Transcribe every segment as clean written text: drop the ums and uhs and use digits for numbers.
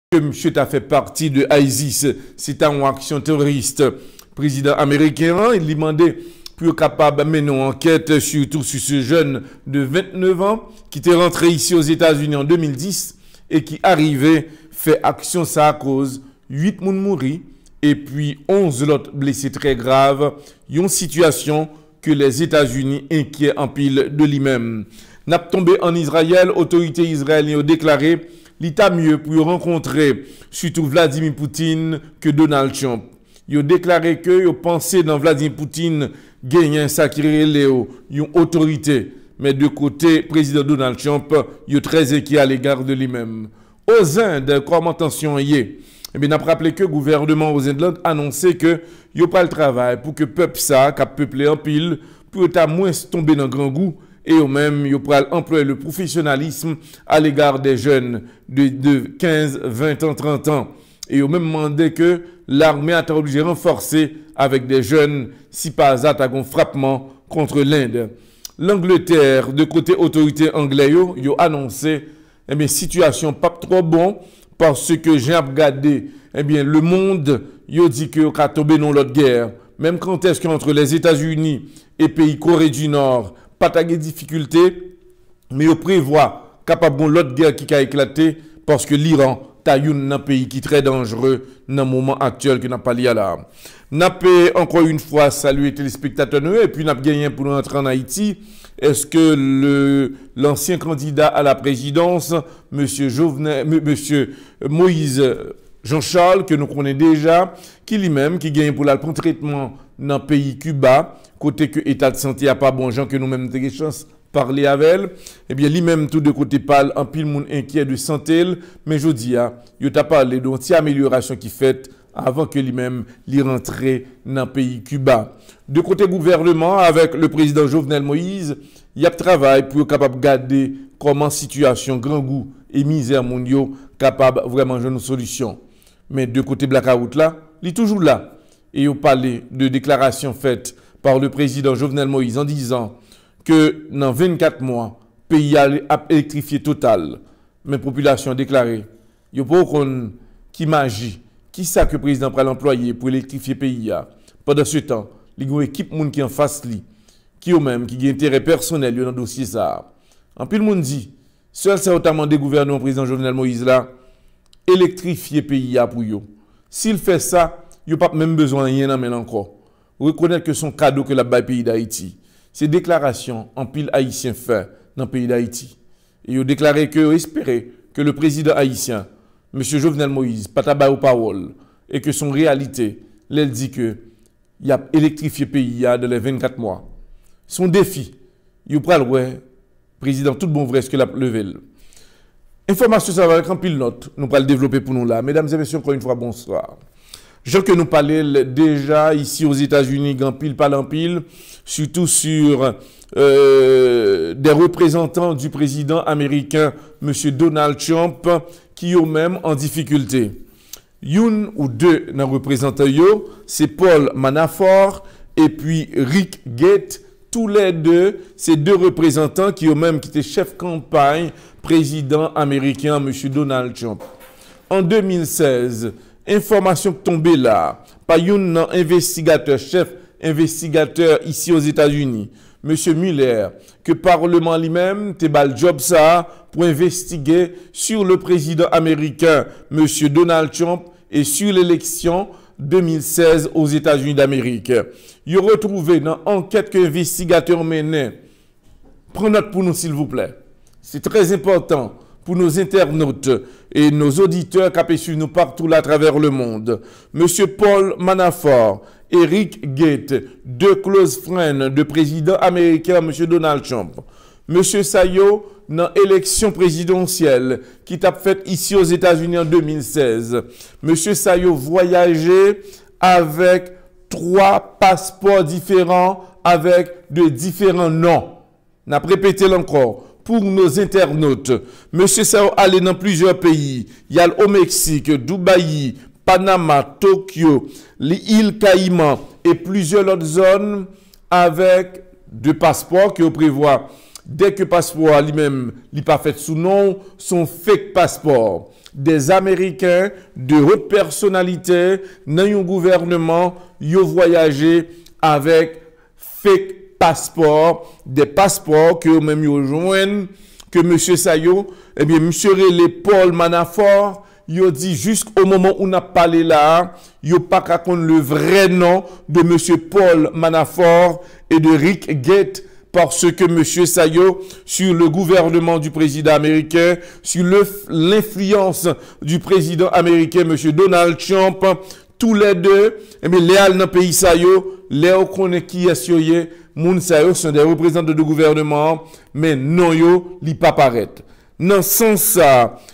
que monsieur a fait partie de ISIS, c'est une action terroriste. Président américain, il demandait pour capable de mener une enquête surtout sur ce jeune de 29 ans qui était rentré ici aux États-Unis en 2010 et qui arrivait fait action ça à cause 8 personnes mourir et puis 11 autres blessés très graves. Une situation que les États-Unis inquiètent en pile de lui-même. N'a tombé en Israël, autorités israéliennes ont déclaré l'état mieux pour rencontrer surtout Vladimir Poutine que Donald Trump. Ils ont déclaré que ils pensaient dans Vladimir Poutine gagner un sacré léo, une autorité. Mais de côté, président Donald Trump, il est très inquiet à l'égard de lui-même. Aux Indes, comme attention y est, eh bien, on a rappelé que le gouvernement aux Indes a annoncé que il n'y a pas le travail pour que le peuple ça, qui a peuplé en pile, pour être moins tombé dans le grand goût, et au même, il pourra employer le professionnalisme à l'égard des jeunes de 15, 20 ans, 30 ans. Et au même demandé que l'armée a été obligée de renforcer avec des jeunes, si pas hasard, un frappement contre l'Inde. L'Angleterre, de côté autorité anglaise, ils ont annoncé, eh bien, situation pas trop bon, parce que j'ai regardé, eh bien, le monde, ils ont dit qu'il a tombé dans l'autre guerre. Même quand est-ce qu'entre les États-Unis et pays Corée du Nord, pas de difficulté, mais ils prévoient capable de l'autre guerre qui a éclaté, parce que l'Iran, un pays qui est très dangereux dans le moment actuel que n'a pas lié à là. N'a pas encore une fois salué les téléspectateurs et puis n'a pas gagné pour entrer en Haïti. Est-ce que l'ancien candidat à la présidence, monsieur Moïse Jean-Charles, que nous connaissons déjà, qui lui-même, qui gagne pour le traitement dans le pays Cuba, côté que l'état de santé n'a pas bon gens que nous-mêmes avons chance parler avec elle, eh bien, lui-même, tout de côté, parle en pile monde inquiet de santé, mais je dis, il t'a parlé d'une amélioration qui fait avant que lui-même l'y rentre dans le pays Cuba. De côté gouvernement, avec le président Jovenel Moïse, il y a travail pour être capable de garder comment situation, grand goût et misère mondiaux capable vraiment de une solution. Mais de côté blackout là, il est toujours là. Et il parlé de déclarations faites par le président Jovenel Moïse en disant que dans 24 mois, le pays a électrifié total. Mais la population a déclaré, il n'y a pas qui magie, qui ça que le président va l'employer pour électrifier le pays. Pendant ce temps, il y a une équipe qui est en face, qui ont même, qui a intérêt personnel dans le dossier. En plus, le monde dit, seul c'est notamment des gouvernements, président Jovenel Moïse là, électrifier le pays pour eux. S'il fait ça, il n'y a pas même besoin de rien encore. Reconnaître que son cadeau que la pays d'Haïti. Ces déclarations en pile haïtien fait dans le pays d'Haïti. Et ils ont déclaré que espéraient que le président haïtien, M. Jovenel Moïse, pas tabac aux paroles, et que son réalité, elle dit que il a électrifié le pays dans les 24 mois. Son défi, il prend le président tout bon vrai ce que l'a levé. Information ça va avec un pile note, nous allons le développer pour nous là. Mesdames et messieurs, encore une fois, bonsoir. Je que nous parlons déjà ici aux États-Unis, grand pile, pas en pile, surtout sur des représentants du président américain, M. Donald Trump, qui sont même en difficulté. Une ou deux dans représentants, c'est Paul Manafort et puis Rick Gates. Tous les deux, ces deux représentants qui ont même quitté chef campagne, président américain, M. Donald Trump. En 2016, information tombée là, par un investigateur, chef investigateur ici aux États-Unis, M. Mueller, que le Parlement lui-même, te bal job ça, pour investiguer sur le président américain, M. Donald Trump, et sur l'élection 2016 aux États-Unis d'Amérique. Il a retrouvé dans l'enquête que l'investigateur menait. Prenez note pour nous, s'il vous plaît. C'est très important pour nos internautes et nos auditeurs qui peuvent suivre nous partout là à travers le monde. Monsieur Paul Manafort, Eric Gates, deux close friends de président américain, Monsieur Donald Trump. Monsieur Sayo, dans l'élection présidentielle qui t'a fait ici aux États-Unis en 2016. Monsieur Sayo voyageait avec 3 passeports différents avec de différents noms. N'a répété encore. Pour nos internautes, Monsieur Sayo allait dans plusieurs pays. Il y a au Mexique, Dubaï, Panama, Tokyo, les îles Caïmans et plusieurs autres zones avec 2 passeports qui prévoient. Dès que le passeport lui-même n'est pas fait sous nom, son fake passeport. des Américains, de hautes personnalités, dans un gouvernement, ils ont voyagé avec fake passeports, des passeports que même ils joignent, que M. Sayo, eh bien, M. Relé Paul Manafort, il a dit jusqu'au moment où on a parlé là, il n'a pas qu'à connaître le vrai nom de M. Paul Manafort et de Rick Gates, parce que M. Sayo, sur le gouvernement du président américain, sur l'influence du président américain, M. Donald Trump, tous les deux, eh bien, les dans le pays Sayo, les connaît qui est soyé, moun Sayo sont des représentants de gouvernement, mais non yo, li pas paraître. Dans ce sens,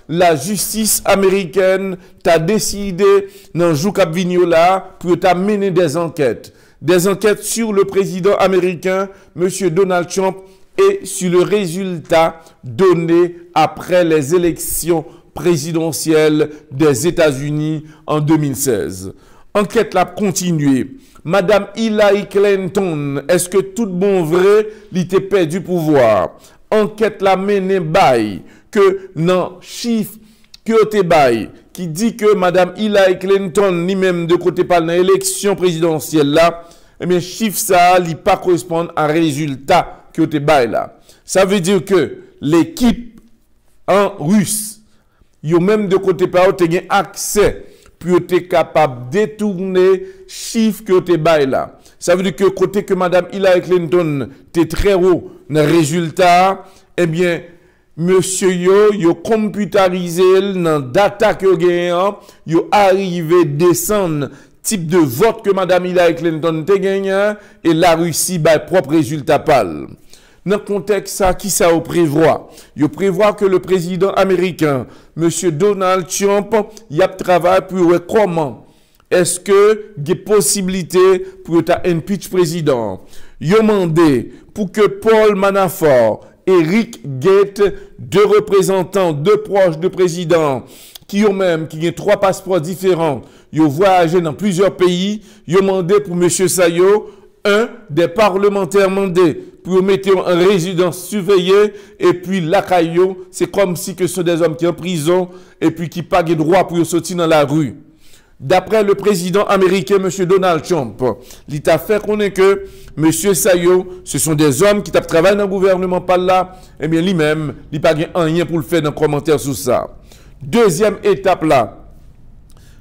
la justice américaine t'a décidé, dans Jou Kap Vigno là, pour mener des enquêtes. Des enquêtes sur le président américain, M. Donald Trump, et sur le résultat donné après les élections présidentielles des États-Unis en 2016. Enquête l'a continué. Madame Hillary Clinton, est-ce que tout bon vrai, l'était perdu pouvoir? Enquête la mené bail que non chiffre que te bail qui dit que Madame Hillary Clinton ni même de côté par l'élection présidentielle là, eh bien chiffre ça li pas correspond à résultat que te bail là. Ça veut dire que l'équipe en russe, yo même de côté par te gain accès pour être capable de détourner chiffre que te bail là. Ça veut dire que côté que Madame Hillary Clinton t'es très haut dans le résultat, eh bien, monsieur yo computerisé dans data que gagnant, yo arrivé descendre type de vote que Madame Hillary Clinton te gagné et la Russie ba propre résultat pâle. Dans le contexte ça, qui ça prévoit? Il prévoit que le président américain, monsieur Donald Trump, y a travaillé pour voir comment est-ce que il y a possibilité pour ta impeach président. Il a demandé pour que Paul Manafort et Rick Gates, deux représentants, deux proches de président, qui ont même, qui ont trois passeports différents, ils ont voyagé dans plusieurs pays, ils ont demandé pour M. Sayo, un des parlementaires mandés pour mettre en résidence surveillée, et puis l'Akayo, c'est comme si que ce sont des hommes qui sont en prison, et puis qui pas de droit pour sortir dans la rue. D'après le président américain, M. Donald Trump, il a fait connaître que M. Sayo, ce sont des hommes qui travaillent dans le gouvernement par là, et bien lui-même, il n'a pas rien pour le faire dans le commentaire sur ça. Deuxième étape là,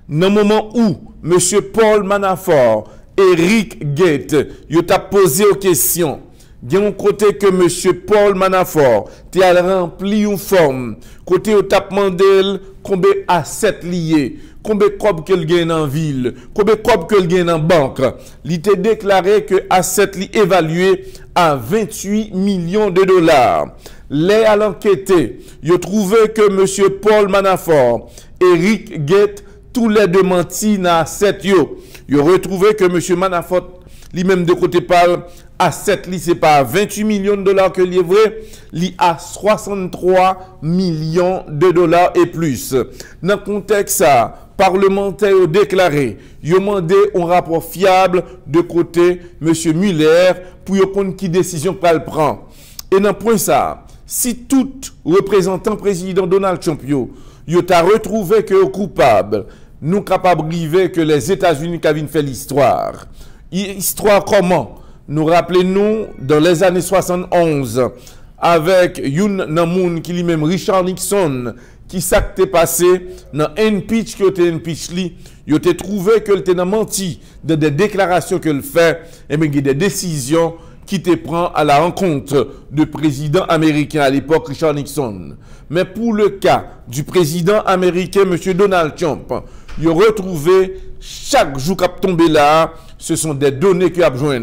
dans le moment où M. Paul Manafort et Rick Gates, ils ont posé aux questions, il y a un côté que M. Paul Manafort a rempli une forme, côté où il a demandé combien assets liés, combien de cob qu'elle gagne en ville, combien de cob qu'elle gagne en banque. Il a déclaré que assets li évalué à 28 millions de dollars. Les à l'enquêter, il a trouvé que M. Paul Manafort et Rick Gates, tous les deux menti dans assets yo. Il a retrouvé que M. Manafort, lui-même de côté parle, asset li c'est pas 28 millions de dollars que li est vrai, li a 63 millions de dollars et plus. Dans le contexte ça, parlementaire ont déclaré, ils ont demandé un rapport fiable de côté M. Muller pour comprendre qui décision qu'elle prend. Et dans le point ça, si tout représentant président Donald Trump yo t'a retrouvé que coupable, nous capables de arriver que les États-Unis qui viennent faire l'histoire. Histoire comment? Nous rappelons-nous dans les années 71 avec Youn Namoun qui lui-même Richard Nixon qui s'est passé dans impeach qui était impeach li, il a trouvé que il a menti dans des déclarations qu'il fait et bien des décisions qui te prend à la rencontre du président américain à l'époque Richard Nixon. Mais pour le cas du président américain M. Donald Trump, il a retrouvé chaque jour qu'il a tombé là, ce sont des données qu'il a besoin.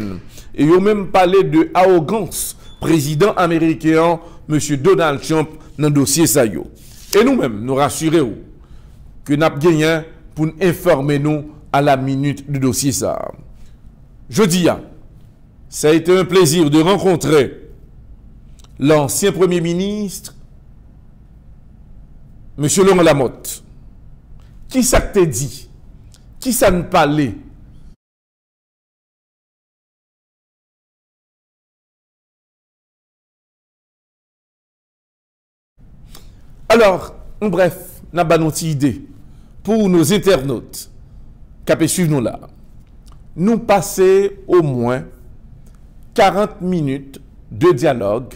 Et ils ont même parlé de arrogance président américain, M. Donald Trump, dans le dossier Sayo. Et nous-mêmes, nous rassurons que nous avons gagné pour nous informer nous à la minute du dossier ça. Je dis, ça a été un plaisir de rencontrer l'ancien Premier ministre, M. Laurent Lamotte. Qui ça te dit? Qui ça ne parlait? Alors, en bref, n'a pas notre idée pour nos internautes qui suivent nous là. Nous passer au moins 40 minutes de dialogue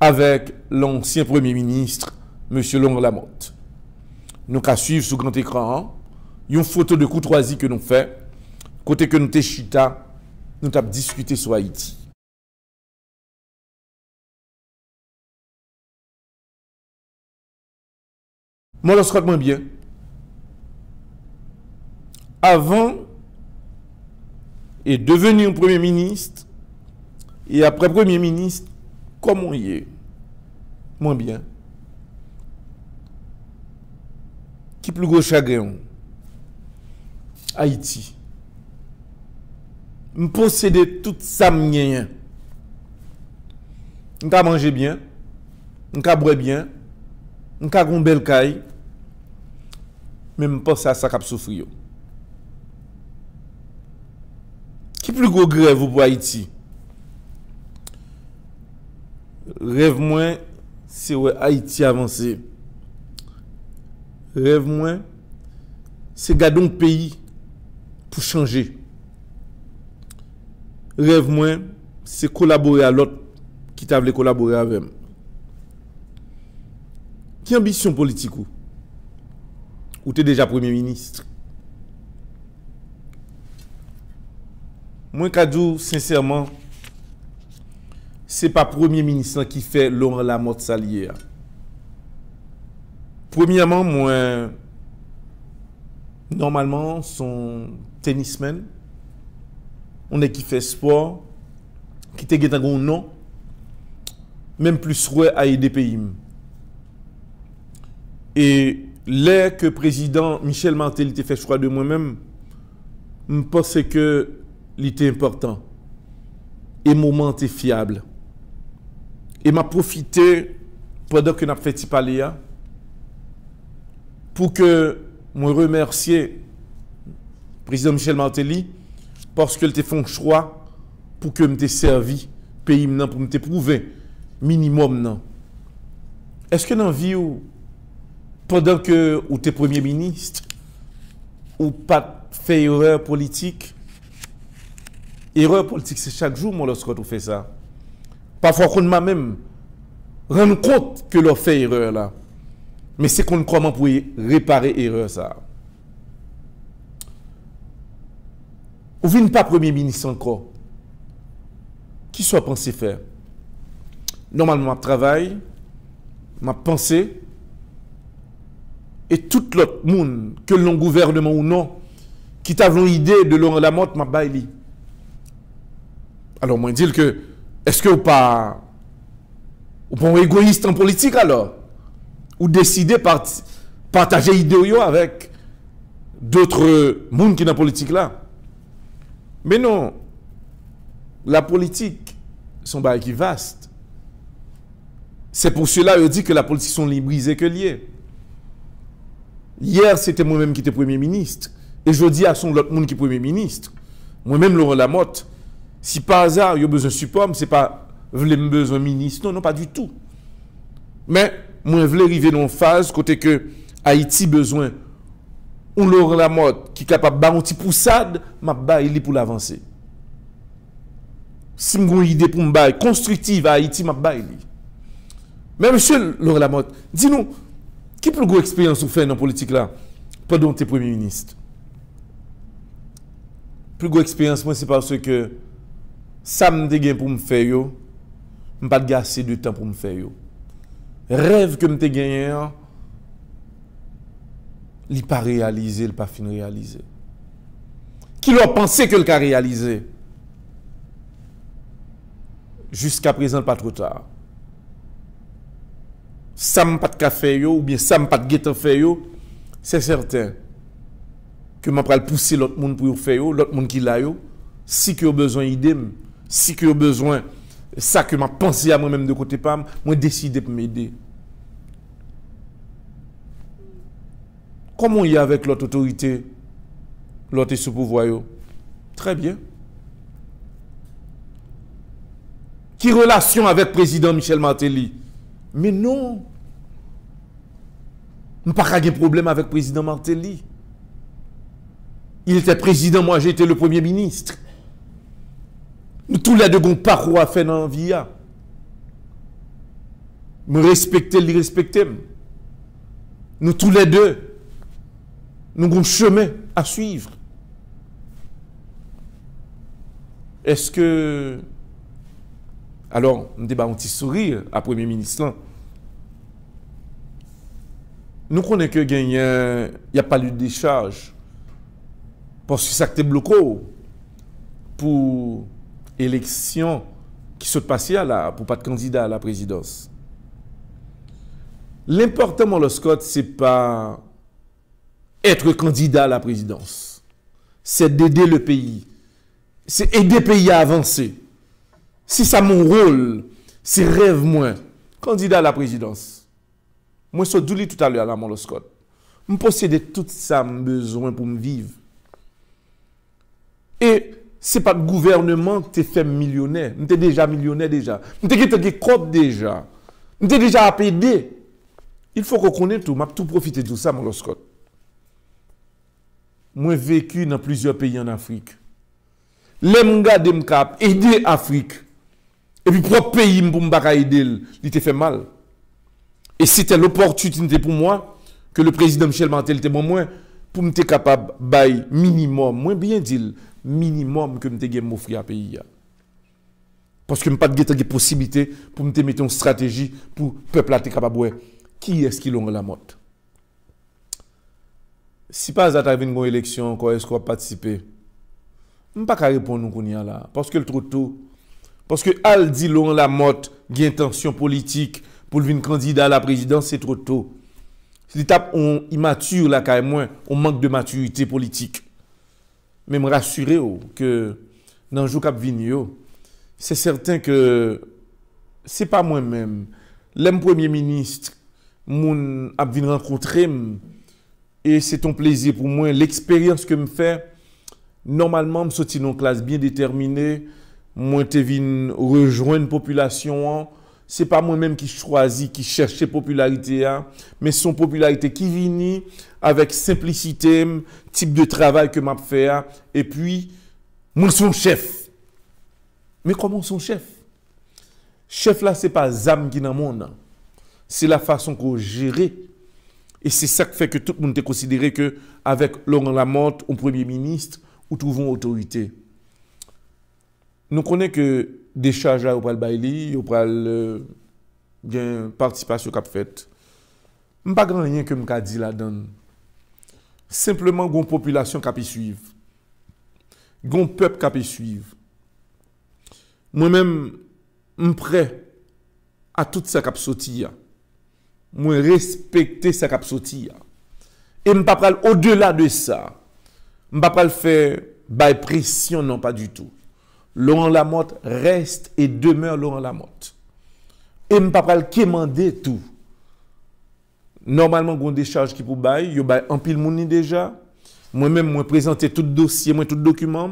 avec l'ancien Premier ministre, M. Laurent Lamotte. Nous allons suivre sur grand écran une photo de courtoisie que nous faisons, côté que nous sommes chita, nous avons discuté sur Haïti. Moi, je crois bien. Avant et devenir Premier ministre, et après Premier ministre, comment il est? Moins bien. Qui plus gros chagrin? Haïti. Je possède tout ça, je manger bien, je boire bien, je une belle caille, mais je pense à ça qui souffrir. Qui plus gros grève pour Haïti? Rêve moins, c'est ouais, Haïti avancé. Rêve moins, c'est garder un pays pour changer. Rêve moins, c'est collaborer à l'autre qui t'a voulu collaborer avec. Qui ambition politique ou t'es déjà Premier ministre? Moi, Kadou, sincèrement, c'est pas Premier ministre qui fait Laurent Lamotte salier. Premièrement, moi, normalement, son tennisman, on est qui fait sport, qui te un nom, même plus ouais à aider pays. Et là que président Michel Martelly te fait choix de moi-même, je pense que c'était important. Et moment était fiable. Et m'a profité pendant que n'a fait parler pour que moi remercier le président Michel Martelly parce qu'il te fait un choix pour que me servi pays pour me prouver minimum non. Est-ce que dans la vie pendant que ou t'es premier ministre ou pas fait erreur politique? Erreur politique c'est chaque jour moi lorsque tu fais ça. Parfois qu'on m'a même rendre compte que l'on fait erreur là. Mais c'est qu'on comment pour réparer erreur ça. Ou vient pas premier ministre encore. Qui soit pensé faire? Normalement, je travaille, je pense, et tout l'autre monde, que le gouvernement ou non, qui t'a une idée de Laurent Lamotte, m'a baili. Alors, moi, je dis que, est-ce que vous pas égoïste en politique alors? Ou décider partager l'idée avec d'autres monde qui dans la politique là? Mais non, la politique, son bail qui vaste. C'est pour cela que je dis que la politique sont brisées que liées. Hier, c'était moi-même qui étais Premier ministre. Et je dis à son l'autre monde qui est Premier ministre. Moi-même, Laurent Lamotte, si par hasard, il y a besoin de support, ce n'est pas besoin de ministre. Non, non, pas du tout. Mais moi, je voulais arriver dans une phase côté que Haïti besoin ou Laurent Lamotte qui est capable de faire un petit poussade, il est pour l'avancer. Si j'ai une idée pour me bailler constructive à Haïti, il est. Mais monsieur Laurent Lamotte, dis-nous, qui plus grosse expérience vous faites dans la politique là pendant que tu es Premier ministre? Plus grosse expérience, moi, c'est parce que ça me dégaine pour me faire, je ne pas gasser de temps pour me faire. Rêve que me te gagné, il n'est pas réalisé, il n'est pas fin réalisé. Qui leur pensé que le cas réalisé? Jusqu'à présent, pas trop tard. Ça m'a pas de café ou bien ça m'a pas de guette fait c'est certain que m'a pas pousser l'autre monde pour faire l'autre monde qui l'a si que a besoin d'idée, si que a besoin ça que m'a pensé à moi-même de côté pam, moi décider pour m'aider. Comment il y a avec l'autre autorité, l'autre sous pouvoir? Très bien. Qui relation avec le président Michel Martelly? Mais non. Je n'ai pas de problème avec le président Martelly. Il était président, moi j'étais le premier ministre. Nous tous les deux avons parcours à faire dans la vie. Me respecter, le respecter. Nous tous les deux, nous avons un chemin à suivre. Est-ce que... Alors, nous avons un petit sourire à Premier ministre. Nous connaissons qu'il n'y a pas de décharge. Parce que ça a été bloqué pour l'élection qui se passait là, pour pas de candidat à la présidence. L'important, mon Scott, ce n'est pas être candidat à la présidence. C'est d'aider le pays. C'est aider le pays à avancer. C'est ça mon rôle. C'est rêve, moi. Candidat à la présidence. Moi, je suis tout à l'heure à mon Scott. Je possède tout ça, besoin pour me vivre. Et ce n'est pas le gouvernement qui t'a fait millionnaire. Je suis déjà millionnaire déjà. Je suis cop déjà. Je suis déjà APD. Il faut qu'on connaisse tout. Je tout profiter de tout ça, mon Scott. Moi, j'ai vécu dans plusieurs pays en Afrique. Les gens qui ont aidé l'Afrique. Et puis, propre pays, pour me aider, il t'a fait mal. Et c'était l'opportunité pour moi que le président Michel Martelly était bon moi pour me être capable de bailler minimum, moins bien dit, minimum que me te m'offrir à pays. Parce que je n'ai pas de possibilité pour me mettre une stratégie pour le peuple être capable de qui est-ce qui l'ont la mode. Si pas à une élection, est-ce qu'on va participer? Je ne peux pas répondre qu'on y a là. Parce que le trop tôt. Parce que Al dit l'on la mode, il y a intention politique pour le candidat à la présidence, c'est trop tôt. L'étape on immature là quand même, on manque de maturité politique. Mais me rassurer que dans le jour qui vient, c'est certain que c'est pas moi-même. L'homme premier ministre, mon a venu rencontrer et c'est un plaisir pour moi. L'expérience que me fait, normalement, je suis dans une classe bien déterminée. Moi, je viens rejoindre une population. Ce n'est pas moi-même qui choisis, qui cherche popularité, mais son popularité qui vient avec simplicité, type de travail que m'a fait, et puis, moi, son chef. Mais comment son chef? Chef là, ce n'est pas Zam qui est dans le monde. C'est la façon qu'on gère. Et c'est ça qui fait que tout le monde est considéré qu'avec Laurent Lamotte, au Premier ministre, nous trouvons autorité. Nous connaissons que des charges au pral Bailey, au pral une participation qu'a fait. Je ne sais pas rien que je dit là-dedans. Simplement, une population qui peut suivre. Un peuple qui peut suivre. Moi-même, je suis prêt à tout ça qui a sorti. Moi, respecter ça qui a sorti. Et je ne peux pas au-delà de ça. Je ne peux pas faire pression, non, pas du tout. Laurent Lamotte reste et demeure Laurent Lamotte. Et je ne peux pas demander tout. Normalement, il y a des charges qui pour bail, il y a un pile monde déjà. Moi-même, moi présenté tout dossier, moi tout document.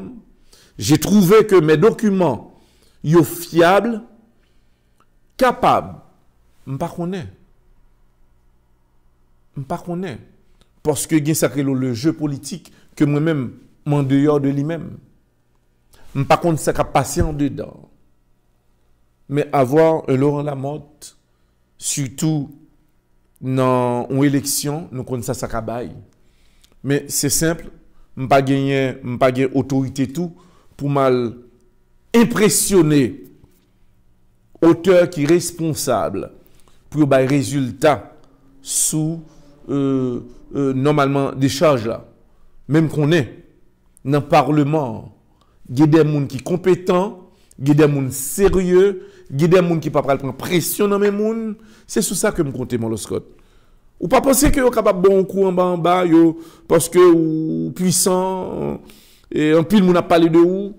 J'ai trouvé que mes documents sont fiables, capables. Je ne connais pas. Parce que il y a le jeu politique que moi-même, m'en dehors de lui-même. Je ne sais pas ça qui passé en dedans. Mais avoir un Laurent Lamotte, surtout dans une élection, nous connaissons ça qui bail. Mais c'est simple, je n'ai pas gagné autorité tout pour mal impressionner auteur qui est responsable pour des résultats sous normalement des charges là. Même qu'on est dans le Parlement, il y a des gens qui sont compétents, il y a des gens sérieux, il y a des gens qui ne peuvent pas prendre pression dans les gens. C'est sur ça que je compte, mon Scott. Ou pas penser que vous êtes capable de bon coup en bas, parce que vous êtes puissant, et en pile, vous n'avez pas parlé de vous.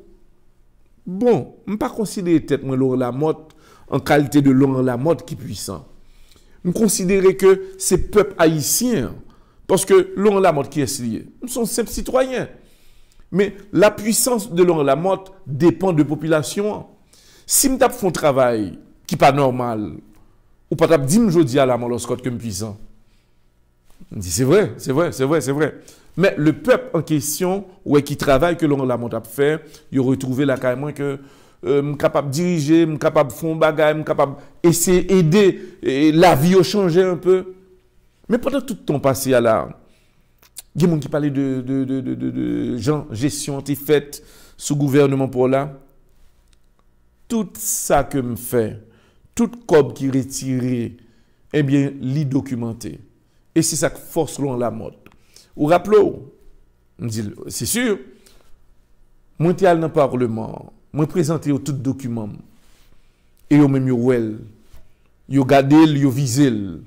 Bon, je ne pas considérer peut-être Laurent Lamotte en qualité de Laurent Lamotte qui est puissant. Je considère que c'est le peuple haïtien. Parce que Laurent Lamotte qui est lié, nous sommes simples citoyens. Mais la puissance de Laurent Lamotte dépend de la population. Si je fais un travail qui n'est pas normal, ou pas dire aujourd'hui à la Scott comme puissant, On dit c'est vrai, c'est vrai, c'est vrai, c'est vrai. Mais le peuple en question, ouais, qui travaille, que l'on l'a monté à faire, il a retrouvé là carrément que je suis capable de diriger, je suis capable de faire un bagage, je suis capable d'essayer d'aider, la vie a changé un peu. Mais pendant tout le temps passé à là, il y a des gens qui parlaient de gestion anti-faite sous gouvernement pour là. Tout ça que me fait, tout cob qui retiré, eh bien, l'y documenté. Et c'est ça que force l'on la mode. Ou rappelez-vous, c'est sûr, moi j'étais allé dans le Parlement, moi présenté tout document, et yo même yo wel, yo gardé, yo visé. Je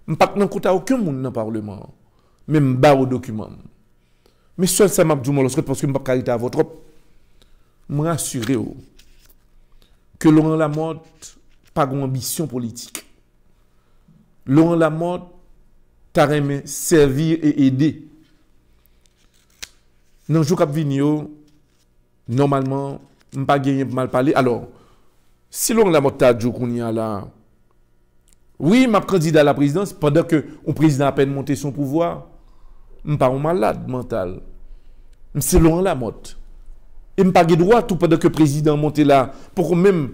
ne pas dans aucun monde dans le Parlement, même bas au document. Mais seul ça m'a dit parce que je ne peux pas cariter à votre je me rassure que Laurent Lamotte n'a pas d'ambition politique. Laurent Lamotte t'a aimé servir et aider. Dans le jour qui vient, normalement, je ne pas gagner mal parler. Alors, si Laurent Lamotte t'a dit qu'on y a là, oui, je suis candidat à la présidence pendant que le président a à peine monté son pouvoir. Je ne suis pas un malade mental. C'est Laurent Lamotte. Et je n'ai pas de droit tout pendant que le président monte là pour même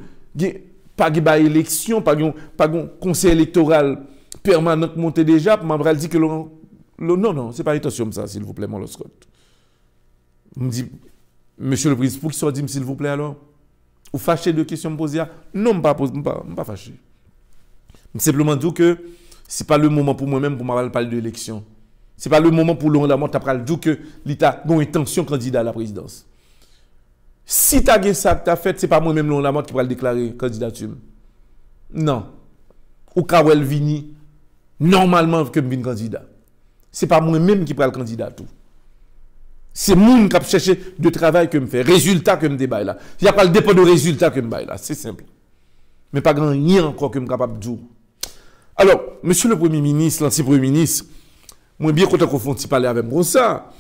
pas de élection, pas de conseil électoral permanent monté déjà. Je me dit que Laurent. Non, ce n'est pas intention ça, s'il vous plaît, mon Scott. Je me dis, monsieur le président, pour qu'il soit dit, s'il vous plaît, alors, ou fâché de questions me poser? Non, je ne suis pas fâché. Simplement dire que ce n'est pas le moment pour moi-même pour me parler de l'élection. Ce n'est pas le moment pour Laurent Lamotte de dire que l'État a une intention candidat à la présidence. Si tu as ça que tu as fait, ce n'est pas moi-même Laurent Lamotte qui va le déclarer candidature. Non. Ou Kawel Vini, normalement, que je suis candidat. Ce n'est pas moi-même qui prend le candidat tout. C'est moi qui cherche de travail que je fais, résultat que je débat là. Il n'y a pas le dépôt de résultat que je débat là. C'est simple. Mais pas grand rien encore que je suis capable de dire. Alors, monsieur le Premier ministre, l'ancien Premier ministre, moi bien content qu'on fasse parler avec moi ça.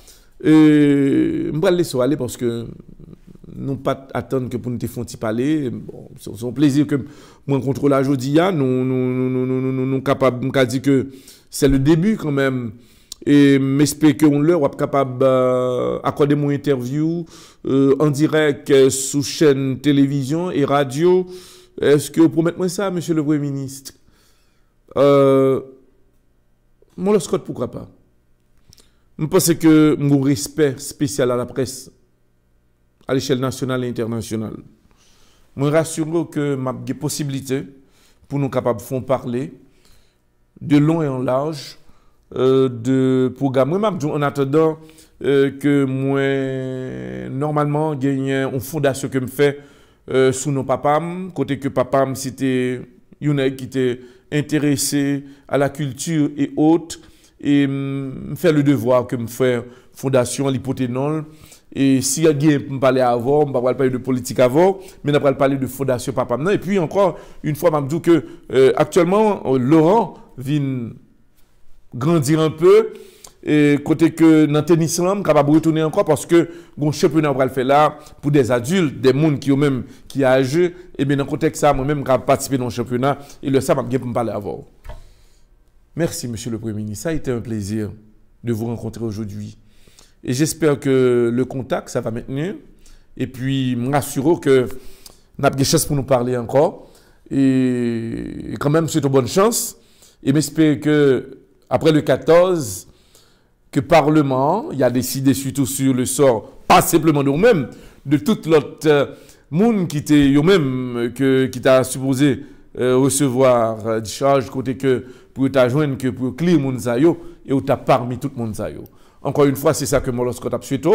Je vais laisser aller parce que nous pas attendre que pour nous faire parler. Bon, c'est un plaisir que moi contrôle aujourd'hui. Nous capables de dire que c'est le début quand même. Et m'espère qu'on leur est capable d'accorder mon interview en direct sous chaîne télévision et radio. Est-ce que vous promettez moi ça, monsieur le Premier ministre? Mon Scott, pourquoi pas? Je pense que mon respect spécial à la presse, à l'échelle nationale et internationale, je me rassure que j'ai des possibilités pour nous capables de faire parler de long et en large de programme. Moi, en attendant que moi, normalement, gagne une fondation que je fais sous nos papas, côté que papa, c'était Younek qui était intéressé à la culture et autres, et faire le devoir que me faire fondation l'hypothénol. Et si il y a me parler avant, on va parler de politique avant, mais on va parler de fondation papa. Et puis encore une fois, je me dis que actuellement Laurent vient grandir un peu. Et côté que dans le tennis, on est capable de retourner encore parce que le championnat va le faire là pour des adultes, des gens qui ont même qui a âgé. Et bien dans le contexte ça, moi-même, je participer dans le championnat et le ça m'a bien pour me parler avant. Merci, monsieur le Premier ministre. Ça a été un plaisir de vous rencontrer aujourd'hui. Et j'espère que le contact, ça va maintenir. Et puis, je m'assure que nous avons des chances pour nous parler encore. Et quand même, c'est une bonne chance. Et j'espère que après le 14, que le Parlement il a décidé surtout sur le sort, pas simplement de nous-mêmes, de tout l'autre monde qui était eux-mêmes, qui t'a supposé recevoir des charges côté que pour t'ajoindre que pour clear moun sa yo et ou t'a parmi tout le monde sa yo. Encore une fois, c'est ça que moi lorsque t'a souhaité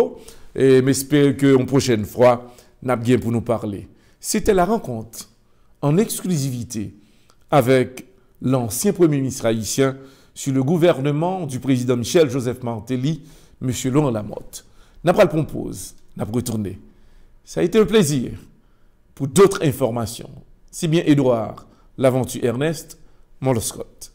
et j'espère que une prochaine fois n'a bien pour nous parler. C'était la rencontre en exclusivité avec l'ancien Premier ministre haïtien sur le gouvernement du président Michel Joseph Martelly, M. Laurent Lamotte. N'a pas le compose, n'a pas retourné. Ça a été un plaisir. Pour d'autres informations, c'est bien Édouard Laventure Ernest, Moloscott.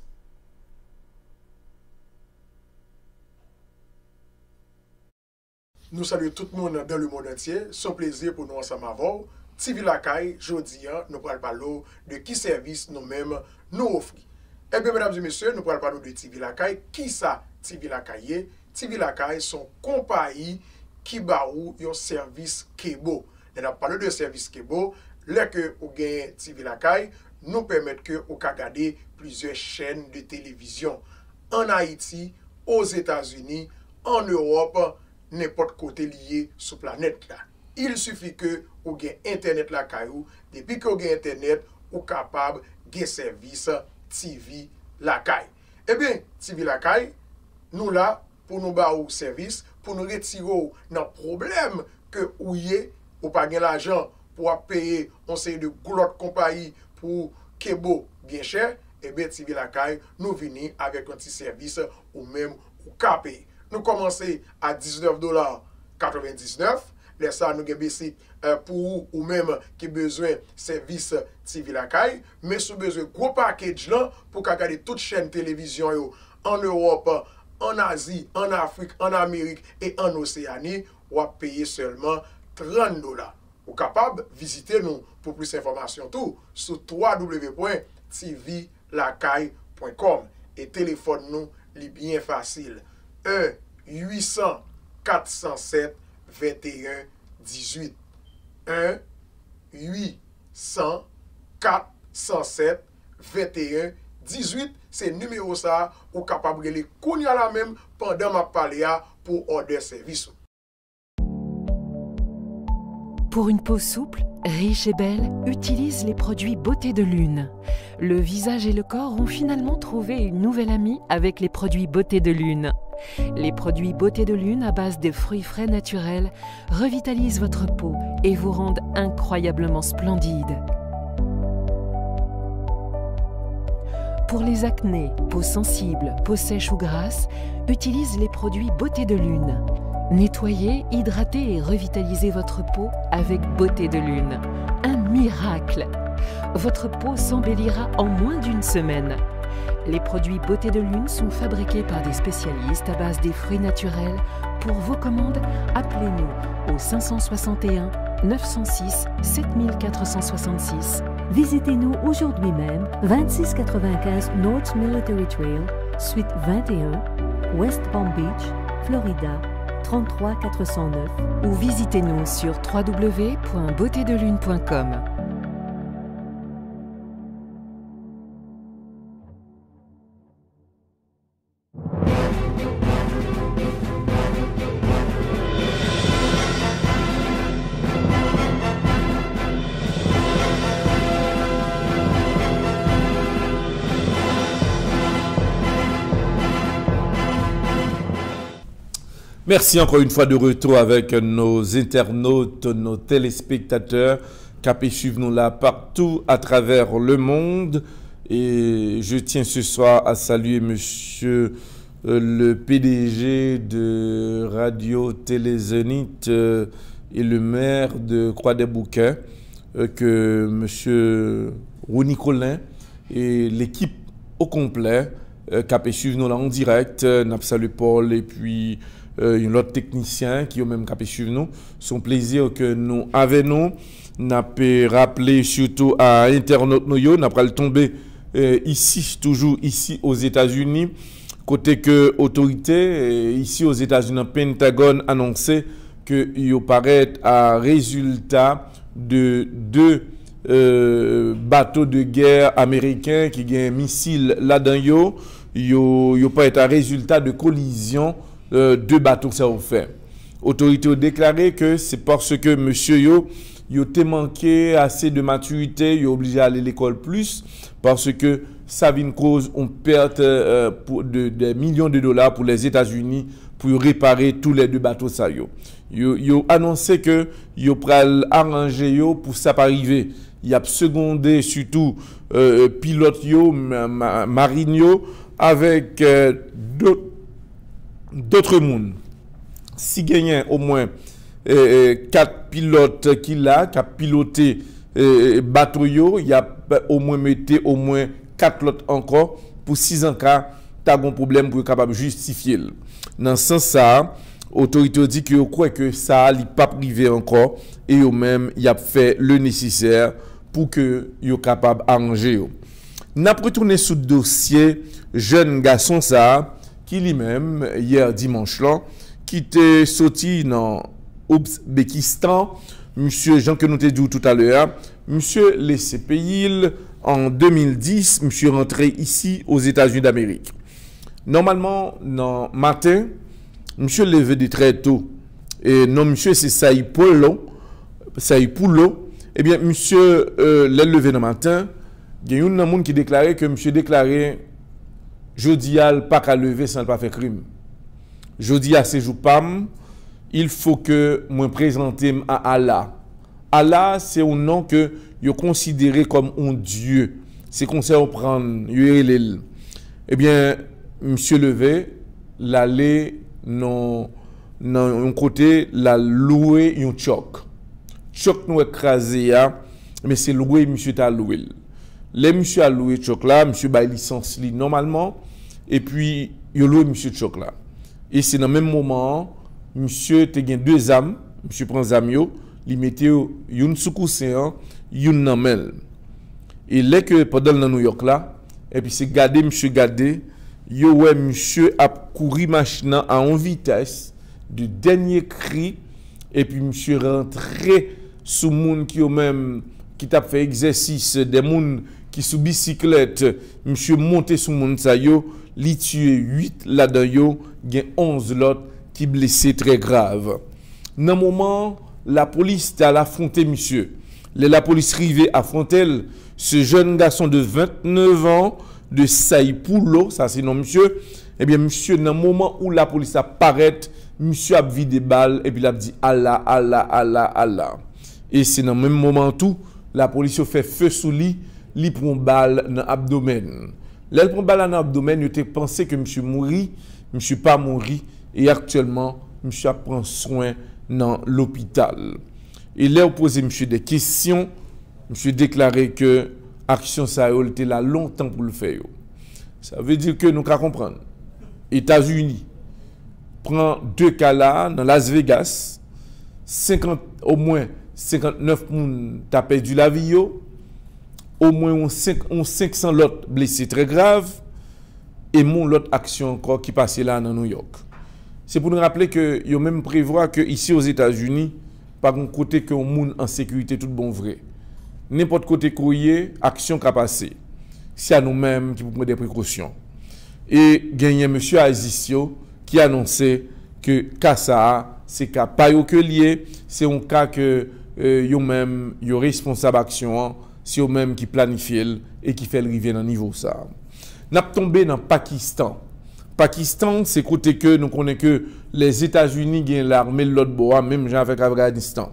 Nous saluons tout le monde dans le monde entier. C'est un plaisir pour nous ensemble avant. TV Lakay, jeudi, nous allons parler de qui service nous-mêmes nous offrons. Eh bien, mesdames et messieurs, nous allons parler de TV Lakay. Qui ça TV Lakay. TV Lakay son compagnie qui ba ou un service Kebo. On a parlé de service Kebo, là que vous gagnez TV Lakay, nous permettent que vous regarder plusieurs chaînes de télévision en Haïti, aux États-Unis, en Europe, n'importe côté lié sur la planète là. Il suffit que vous gagnez Internet la caillou. Depuis que vous gagnez Internet, vous êtes capable de service TV Lakay. Eh bien, TV Lakay, nous là, pour nous faire un service, pour nous retirer dans le problème que vous n'avez pas l'argent pour payer on série de goulottes compagnie pour Kebo bien cher, et bien TV Lakay, nous venons avec un petit service ou même ou capé. Nous commençons à $19,99. Les ça nous avons baissé pour ou même qui besoin service TV Lakay, mais si besoin gros package là pour regarder toute chaîne télévision yo, en Europe, en Asie, en Afrique, en Amérique et en Océanie, on va payer seulement $30. Vous êtes capable de visiter nous pour plus d'informations tout sur www.tvlakay.com et téléphone nous est bien facile 1-800-407-21-18 1-800-407-21-18 c'est numéro ça ou capable de les kounya la même pendant ma paléa pour order service. Pour une peau souple, riche et belle, utilise les produits Beauté de Lune. Le visage et le corps ont finalement trouvé une nouvelle amie avec les produits Beauté de Lune. Les produits Beauté de Lune à base de fruits frais naturels revitalisent votre peau et vous rendent incroyablement splendide. Pour les acnés, peau sensible, peau sèche ou grasse, utilise les produits Beauté de Lune. Nettoyez, hydratez et revitalisez votre peau avec Beauté de Lune. Un miracle! Votre peau s'embellira en moins d'une semaine. Les produits Beauté de Lune sont fabriqués par des spécialistes à base des fruits naturels. Pour vos commandes, appelez-nous au 561 906 7466. Visitez-nous aujourd'hui même, 2695 North Military Trail, suite 21, West Palm Beach, Florida, 33409. Ou visitez-nous sur www.beautédelune.com. Merci encore une fois de retour avec nos internautes, nos téléspectateurs qui suivent nous là partout à travers le monde. Et je tiens ce soir à saluer monsieur le PDG de Radio Télé Zénith et le maire de Croix-des-Bouquets, que monsieur Ronnie Collin et l'équipe au complet qui suivent nous là en direct. N'a salué Paul et puis un autre technicien qui ont même capé suivre nous. Son plaisir que nous avons n'a pas rappelé surtout à internautes nous n'a pas le tomber ici toujours ici aux États-Unis côté que autorité ici aux États-Unis Pentagone annoncé que il paraît à résultat de deux bateaux de guerre américains qui ont un missile là-dedans yo pas être un résultat de collision deux bateaux ça ont fait. Autorité ont déclaré que c'est parce que monsieur yo te manqué assez de maturité, yo obligé à aller à l'école plus parce que ça vient cause une perte de millions de dollars pour les États-Unis pour réparer tous les deux bateaux ça yo. Yo annoncé que yo pral arranger yo pour ça pas arriver. Il y a secondé surtout pilote yo marine yo avec d'autres mondes. Si gagnent au moins 4 pilotes qui a piloté bateau yo, il y a au moins mettez au moins 4 autres encore pour 6 ans cas tu as un problème pour être capable de justifier. Dans ce sens ça, autorité dit que croit que ça n'est pas privé encore et eux même y a fait le nécessaire pour que yo capable arranger. N'a retourné sous dossier jeune garçon ça qui lui-même, hier dimanche là, qui était sorti dans Ouzbékistan, monsieur Jean que nous t'ai dit tout à l'heure, monsieur laissé pays en 2010, monsieur rentré ici aux États-Unis d'Amérique. Normalement, dans matin, monsieur levé de très tôt. Et non, monsieur, c'est Saïpoulo. Eh bien, monsieur, l'a levé dans matin, il y a un monde qui déclarait que monsieur déclarait jeudi à pas qu'à lever sans pas faire crime. Jeudi à ces jours pam, il faut que moi présente à Allah. Allah, c'est un nom que vous considérez comme un Dieu. C'est qu'on sait prendre, eh bien, monsieur levé, l'aller non un côté, la loué un choc. Choc nous écrasé, mais c'est loué, monsieur t'a loué. Les monsieur a loué choc là, monsieur a licence li normalement, et puis il a loué monsieur choc là. Et c'est dans le même moment, monsieur te gen deux âmes, monsieur prend zam yo, li mette une sous coussin, une nan mel. Et là que pendant dans New York là, et puis c'est gardé monsieur gardé, yo ouais monsieur a couru machine à en vitesse de dernier cri, et puis monsieur rentré sous moun qui au même qui t'a fait exercice, des moun qui sous bicyclette, monsieur monté sous moun sa yo, li tué 8 là-dedans yo, gen 11 l'autre qui blessé très grave. Dans un moment, la police t'a affronté monsieur. La police arrivée affronter ce jeune garçon de 29 ans de Saïpoulo, ça c'est non monsieur. Eh bien monsieur, dans le moment où la police apparaît, monsieur a vidé des balles et puis il a dit Allah, Allah, Allah, Allah. Et c'est dans le même moment tout, la police fait feu sous lui, il prend balle dans l'abdomen. Là, il prend balle dans l'abdomen, il a pensé que monsieur mourit, monsieur pas mourit, et actuellement, monsieur prend soin dans l'hôpital. Et là, il posé monsieur des questions, monsieur déclaré que l'action ça a été là longtemps pour le faire. Ça veut dire que nous devons comprendre. États-Unis prend deux cas là dans Las Vegas, au moins 59 personnes ont perdu la vie, au moins 500 autres blessés très graves, et l'autre action encore qui passait là dans New York. C'est pour nous rappeler que y a même prévoir que ici aux États-Unis, par un côté que monde en sécurité tout bon vrai. N'importe côté courrier, action qui a passé. C'est à nous-mêmes qui prendre des précautions. Et gagné M. Azisio qui a annoncé que Kassa, c'est cas pas que lié, c'est un cas que yo même yo responsable action, c'est eux même qui planifie et qui fait le rivière dans niveau ça. N'a tombé dans Pakistan. Pakistan, c'est côté que nous connaissons que les États-Unis gagnent l'armée de l'autre bois, même avec Afghanistan.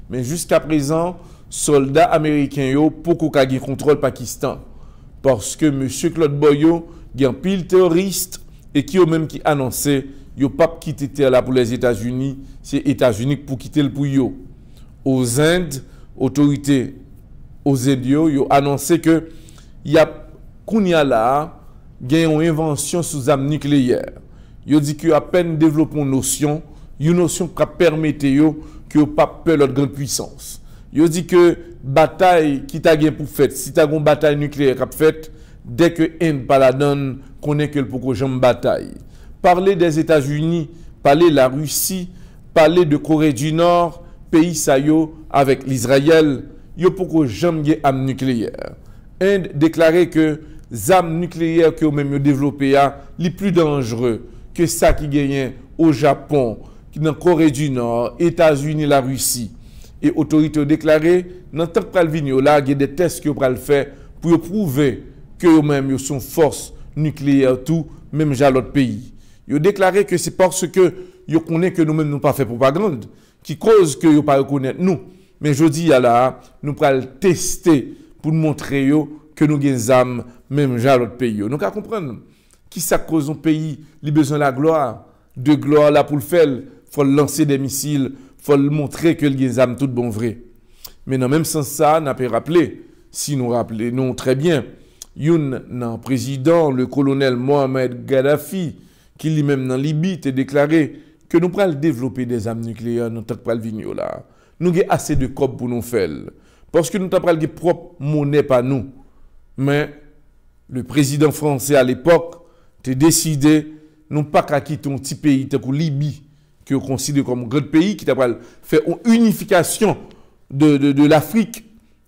Mais jusqu'à présent, soldats américains yo beaucoup gagné contrôle Pakistan parce que monsieur Claude Boyo gagne pile terroriste et qui au même qui annoncé yo pas quitter terre là pour les États-Unis, c'est États-Unis pour quitter le pour yo. Aux Indes, autorités aux Indes yo annoncé que il y a kounya là gagne une invention sous arme nucléaire. Yo dit que à peine développé une notion qui permettre yo que yo pas peur l'autre grande puissance. Yo dit que bataille qui t'a gain pour faire, si t'a une bataille nucléaire qu'a fait, dès que Inde pas la donne, connaît que pour que jambe bataille. Parler des États-Unis, parler de la Russie, parler de Corée du Nord, pays ça yo avec l'Israël, yo pour que jambe gain arme nucléaire. Inde déclarait que les armes nucléaires que même développées les plus dangereux que ça qui gagne au Japon, dans la Corée du Nord, États-Unis, la Russie. Et autorités ont déclaré, dans le temps que il y a des tests que vous faire pour prouver que eux-mêmes sont force nucléaire tout, même dans l'autre pays. Ils ont déclaré que c'est parce que ils connaissent que nous-mêmes nous pas fait propagande qui cause que ils pas reconnaître nous. Mais je dis là, nous allons tester pour montrer que nous avons des armes même dans l'autre pays. Nous allons comprendre qui ça cause un pays, il a besoin de la gloire, de gloire là pour le faire, il faut lancer des missiles, il faut montrer que les âmes tout bon vrai. Mais dans le même sens ça, on a pu rappeler, si nous rappelons très bien, un président, le colonel Mohamed Gaddafi, qui lui-même dans Libye a déclaré que nous pourrons développer des armes nucléaires dans notre vigno là. Nous avons assez de copes pour nous faire. Parce que nous avons des propre monnaie pas nous. Mais le président français à l'époque a décidé nous pas qu'à quitter un petit pays tel que Libye, que on considère comme un grand pays, qui t'a fait une unification de l'Afrique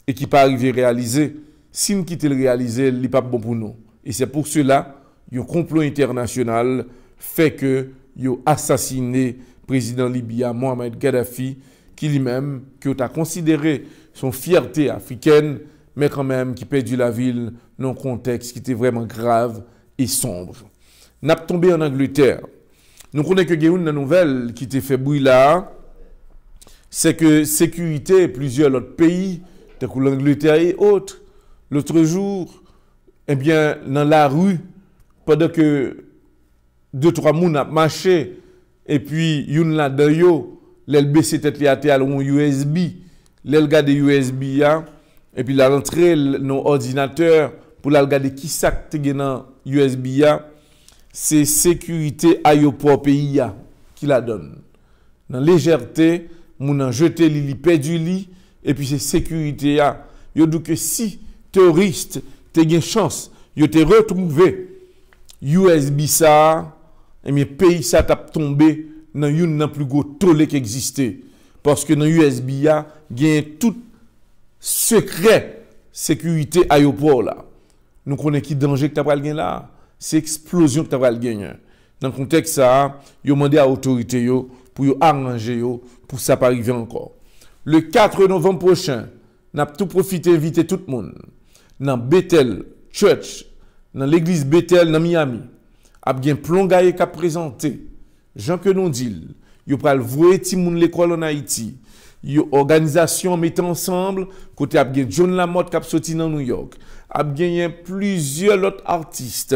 et qui pas arrivé à réaliser. Si nous quittons le réaliser, il n'est pas bon pour nous. Et c'est pour cela que le complot international fait que il a assassiné le président libyen Mohamed Gaddafi, qui lui-même, qui a considéré son fierté africaine, mais quand même qui perdu la ville dans un contexte qui était vraiment grave et sombre. Nous avons tombé en Angleterre. Nous connaissons que une nouvelle qui était fait bruit là, c'est que sécurité plusieurs autres pays, tels que l'Angleterre et autres, l'autre jour, eh bien, dans la rue, pendant que 2-3 personnes ont marché, et puis, une là-dedans, yo, l'elle baissé tête li à terre, un USB, l'elle garde USB, et puis la rentrée dans ordinateur, pour la regarder qui ça te dans USB, c'est sécurité aéroport pays qui la donne. Dans légèreté, moun a jeté li perdu li, et puis c'est sécurité yo dit que si terroriste te gen chance, yo te retrouvé USB ça, et bien pays ça t'a tombé dans une nan plus gros tollé qui existait parce que dans USB il y a tout secret sécurité aéroport là. Nous connaissons qui danger que t'as pas gagné là, c'est explosion que t'as pas gagné. Dans le contexte ça, yo demandé à autorité yo pour yo arranger yo pour ça pas arriver encore. Le 4 novembre prochain, n'a tout profité inviter tout le monde dans Bethel Church, dans l'église Bethel dans Miami. A bien plongaye qu'a présenté Jean que nous dit yo pral vouer ti moun l'école en Haïti. Yo organisation mettant ensemble côté a bien John Lamotte qui a sorti dans New York. A bien plusieurs autres artistes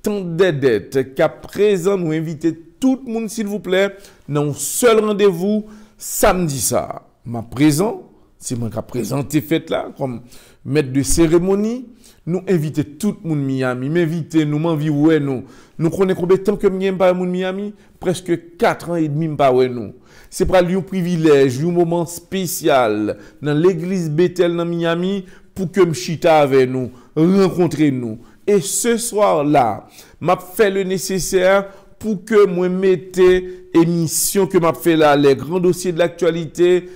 tant d'aidettes qui a présent nous inviter tout le monde s'il vous plaît dans un seul rendez-vous samedi ça. Ma présent, c'est moi qui a présenté fête là comme maître de cérémonie. Nous inviter tout le monde Miami, m'inviter nous m'envie ouais nous. Nous connaissons combien de temps que m'y pas moun Miami, presque 4 ans et demi pas ouais nous. C'est pour un privilège, un moment spécial dans l'église Bethel dans Miami pour que m'chita avec nous, rencontrer nous. Et ce soir-là, m'a fait le nécessaire pour que moi mette émission que m'a fait là les grands dossiers de l'actualité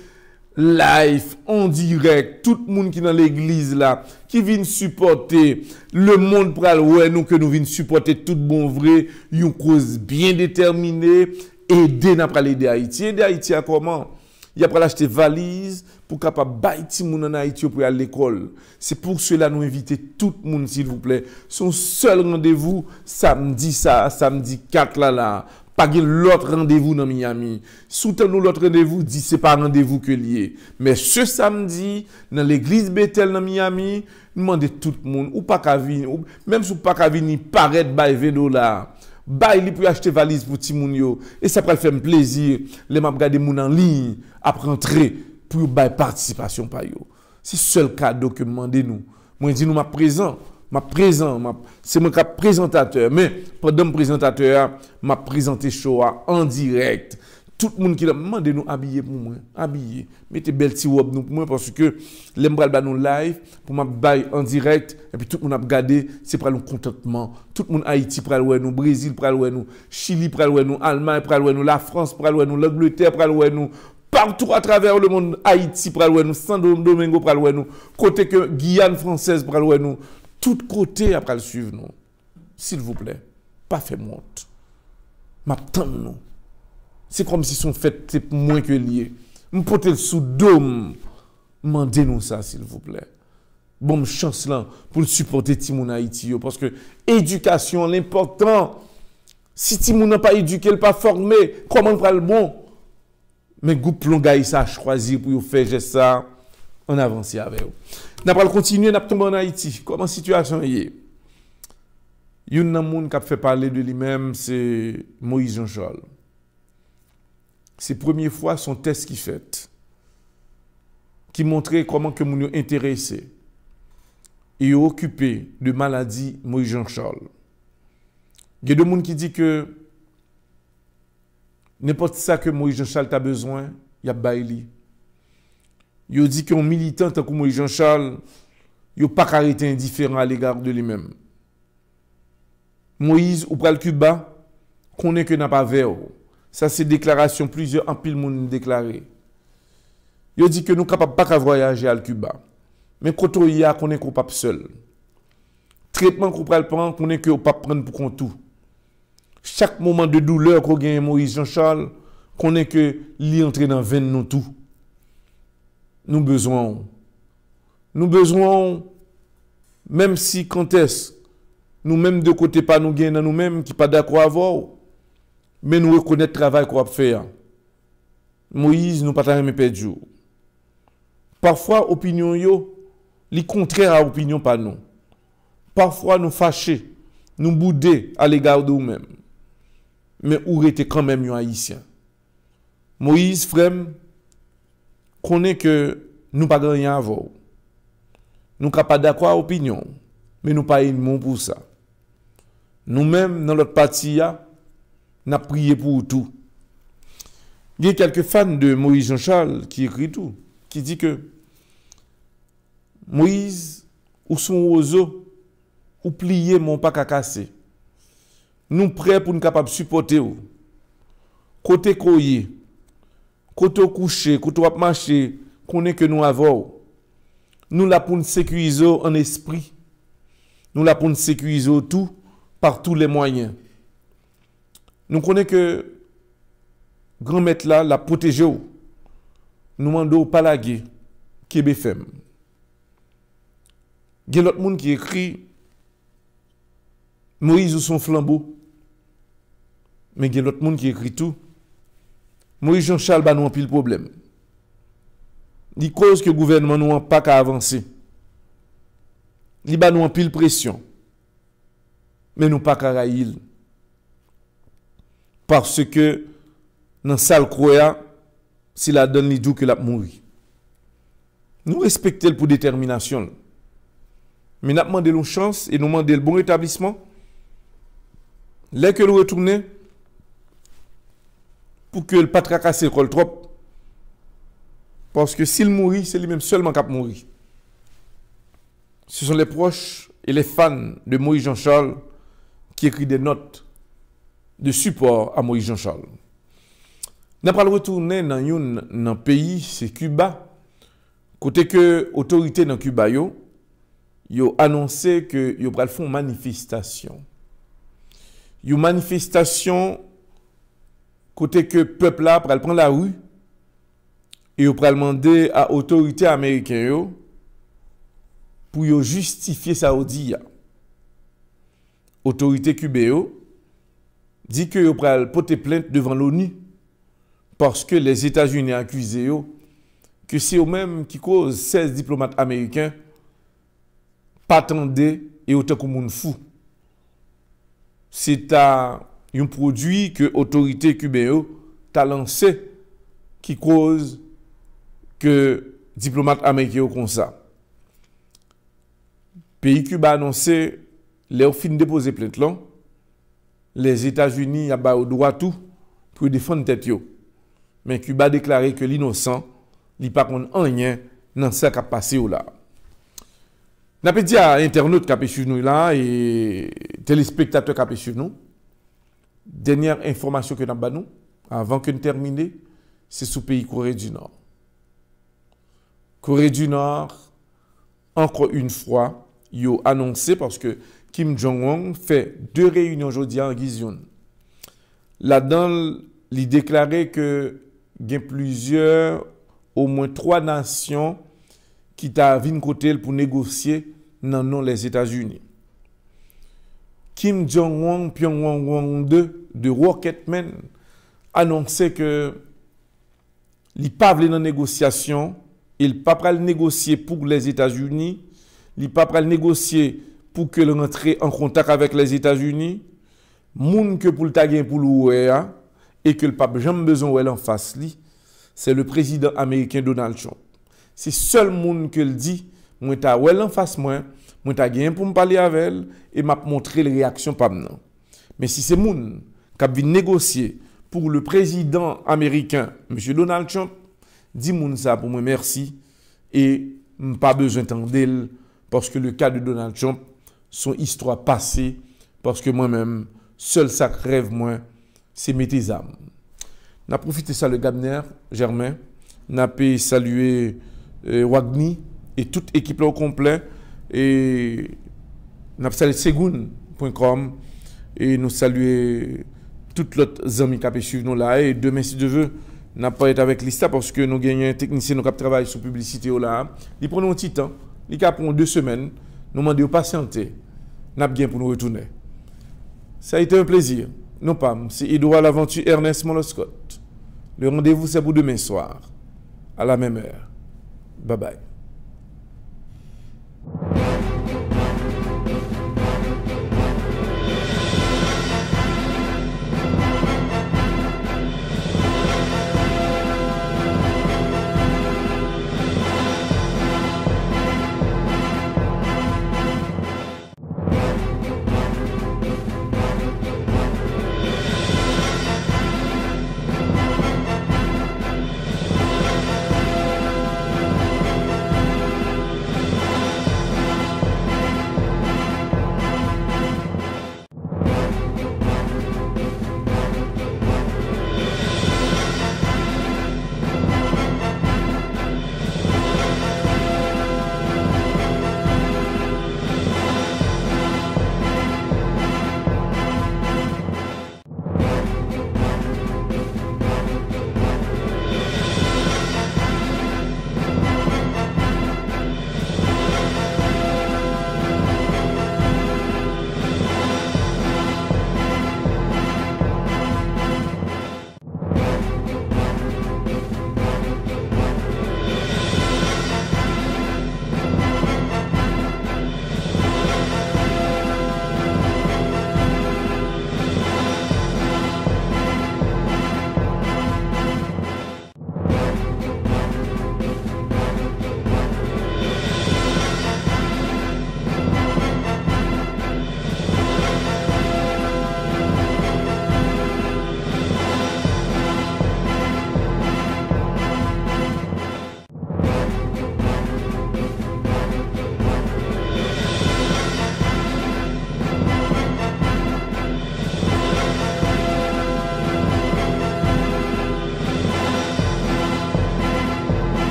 live, en direct, tout le monde qui est dans l'église là, qui vient supporter le monde pral ouais nous que nous venons supporter tout bon vrai, une cause bien déterminée, aider n'a pas l'aider Haïti. Aider Haïti à comment? Il a pas acheter valise pour capable bailler moun en Haïti pour aller à l'école. C'est pour cela nous inviter tout le monde s'il vous plaît. Son seul rendez-vous samedi 4 là. Pas l'autre rendez-vous dans Miami. Soutenons l'autre rendez-vous, dit c'est pas rendez-vous que lié. Mais ce samedi, dans l'église Bethel dans Miami, demandez tout le monde, ou pas qu'à venir, même si ou pas qu'à venir, paraître by $20. Bay li pour acheter valise pour ti moun yo. Et ça va faire plaisir, les m'a regarder moun en ligne, après rentrer, pour bay participation par yo. C'est seul cadeau que demandez nous. Moi, dis nous ma présent. C'est mon présentateur, mais pendant le présentateur, m'a présenté show en direct. Tout le monde qui demande nous habiller pour moi, habiller, mettez belle petit robe nous pour moi parce que l'embral ba nous live pour m'a bail en direct et puis tout le monde a regardé, c'est pour le contentement. Tout le monde Haïti pour aller nous, Brésil pour aller nous, Chili pour aller nous, Allemagne pour aller nous, la France pour aller nous, l'Angleterre pour aller nous. Partout à travers le monde, Haïti pour aller nous, Santo Domingo pour aller nous, côté que Guyane française pour aller nous. Tout côté après le suivre nous. S'il vous plaît, pas fait monte. M'attend nous. C'est comme si son fait c'est moins que lié. M'porter le sous dôme. Mandez-nous ça s'il vous plaît. Bonne chance là pour le supporter Timoun Haïti parce que éducation l'important. Si Timoun n'a pas éduqué, il pas formé, comment prendre le bon? Mais groupe Plongaï ça choisi pour faire ça en avancer avec vous. N'a pas continuer n'a tomber en Haïti. Comment situation est? Il y a un monde qui a fait parler de lui-même, c'est Moïse Jean-Charles. C'est la première fois son test qui fait, qui montrait comment que moun yo intéressé et occupé de maladie Moïse Jean-Charles. Il y a des gens qui disent que n'importe ça que Moïse Jean-Charles a besoin, il y a baili. Il dit qu'un militant tant que Moïse Jean-Charles, il n'a pas arrêté indifférent à l'égard de lui-même. Moïse, ou pral Cuba, qu'on est que n'a pas vers. Ça c'est déclaration plusieurs en pile monde déclaré. Yo dit que nous capable pas voyager à Cuba. Mais quand on y a qu'on est capable seul. Traitement qu'on peut prendre qu'on est que pas prendre pour compte tout. Chaque moment de douleur qu'on gagne Moïse Jean-Charles qu'on est que li entrer dans veine nous tout. Nous besoin même si quand est-ce nous même de côté pas nous gagnons nous-mêmes qui pas d'accord avec mais nous reconnaître le travail qu'on a fait. Moïse nous pas jamais perdu. Parfois opinion yo li contraire à opinion pas nous. Parfois nous fâcher, nous bouder à l'égard de nous-mêmes. Mais où était quand même un haïtien. Moïse frère connaît que nous pas rien avant. Nous sommes pas d'accord à opinion, mais nous pas une pour ça. Nous-mêmes, dans notre parti, nous avons prié pour tout. Il y a quelques fans de Moïse Jean-Charles qui écrit tout, qui dit que Moïse, ou son oiseau, ou plier mon pas qu'à casser. Nous prêts pour nous capables de supporter. Côté coyer, côté coucher, côté marcher, qu'on est que nous avons. Nous là pour nous sécuriser en esprit. Nous là pour nous sécuriser tout par tous les moyens. Nous connaissons que grand maître là la protéger. Nous demandons pas la guerre qui est BFM. Il y a l'autre monde qui écrit Moïse ou son flambeau. Mais il y a l'autre monde qui écrit tout. Moïse Jean-Charles ba nous un pile problème. Il cause que le gouvernement n'a pas qu'à avancer. Il ba nous en pile pression. Mais nous pas qu'à raïl. Parce que dans salle croya, si la donne li dou que la mourir. Nous respectons pour détermination. Mais nous demandons une chance et nous demandons le bon rétablissement. Là que nous retournons, pour que le pas tracasser le trop. Parce que s'il mourit, c'est lui-même seulement qui a mourir. Ce sont les proches et les fans de Moïse Jean-Charles qui écrivent des notes de support à Moïse Jean-Charles. Nous allons retourner dans un pays, c'est Cuba. Côté que l'autorité dans Cuba, yo annoncé que yo pral font manifestation. Une manifestation côté que peuple là pral prendre la rue et yo pral demander à autorité américaine yo pour yo justifier Saoudi. Autorité cubaine dit que yo pral porter plainte devant l'ONU parce que les États-Unis accusent yo que c'est eux-mêmes qui causent 16 diplomates américains pas tendé et autant que moun fou. C'est un produit que l'autorité cubaine a lancé qui cause que diplomates américains comme ça. Pays Cuba a annoncé leur fin de déposer plainte là. Les États-Unis a ba au droit tout pour défendre tête yo. Mais Cuba a déclaré que l'innocent li pas kon rien dans ça qui a passé là. N'a pas dit à internautes qui suivent nous là et téléspectateurs qui suivent nous. Dernière information que nous avons avant que nous terminions, c'est sous le pays Corée du Nord. Corée du Nord, encore une fois, il a annoncé parce que Kim Jong-un fait 2 réunions aujourd'hui en Gizion. Là-dedans, il déclarait que il y a plusieurs, au moins 3 nations qui t'a vu côté pour négocier non les États-Unis. Kim Jong-un Pyongyang 2 de Rocketman annonçait que il pas voulu dans négociation, il pas prêt négocier pour les États-Unis, il pas prêt négocier pour que rentrer en contact avec les États-Unis, moun que pour le taguer pour l'ouéa et que le pape jamais besoin en face li, c'est le président américain Donald Trump. C'est seul moun que le dit, moi ta wel en face moi ta gagné pour me parler avec elle et m'a montrer les réactions pas maintenant. Mais si c'est moun qui vient négocier pour le président américain monsieur Donald Trump, dit moun ça pour moi merci et pas besoin d'entendre parce que le cas de Donald Trump son histoire passée parce que moi-même seul ça rêve moi c'est mettre les âmes. N'a profité ça le Gabner, Germain, n'a pu saluer Wagni et toute équipe là au complet et n'a salué segoun.com et nous saluer toutes les amis qui ont suivi nous là et demain si Dieu veut n'a pas être avec Lista parce que nous gagnons un technicien qui travaille sur publicité là. Il prend un petit temps, il prend 2 semaines, nous demandons de patienter. N'a bien pour nous retourner. Ça a été un plaisir. Non pas, c'est Edouard L'Aventure Ernest Moloscott. Le rendez-vous c'est pour demain soir à la même heure. Bye bye.